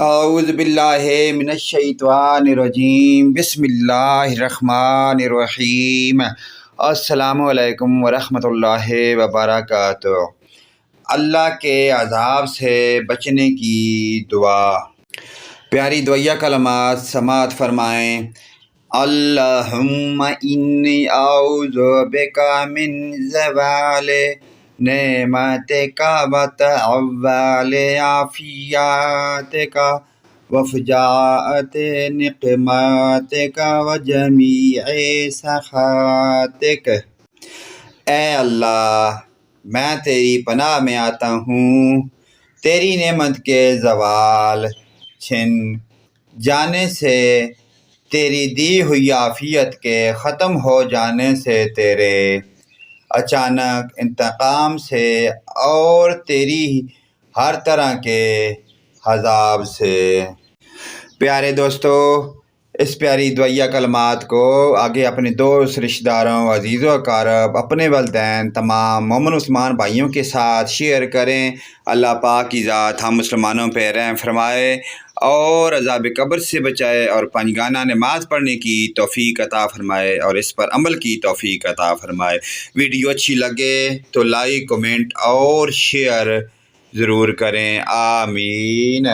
اعوذ باللہ من الشیطان الرجیم، بسم اللہ الرحمن الرحیم۔ السلام علیکم ورحمۃ اللہ وبرکاتہ۔ اللہ کے عذاب سے بچنے کی دعا۔ پیاری دعائیہ کلمات سماعت فرمائیں۔ اللہم انی اعوذ بک من زوال نعمتک وتحول عافیتک وفجاءت نقمتک وجمیع سخطک۔ اے اللہ، میں تیری پناہ میں آتا ہوں، تیری نعمت کے زوال چھن جانے سے، تیری دی ہوئی عافیت کے ختم ہو جانے سے، تیرے اچانک انتقام سے، اور تیری ہر طرح کے عذاب سے۔ پیارے دوستو، اس پیاری دعائیہ کلمات کو آگے اپنے دوست، رشتہ داروں، عزیز و اقارب، اپنے والدین، تمام مومن عثمان بھائیوں کے ساتھ شیئر کریں۔ اللہ پاک کی ذات ہم مسلمانوں پہ رحم فرمائے اور عذاب قبر سے بچائے، اور پنجگانہ نماز پڑھنے کی توفیق عطا فرمائے اور اس پر عمل کی توفیق عطا فرمائے۔ ویڈیو اچھی لگے تو لائک، کمنٹ اور شیئر ضرور کریں۔ آمین۔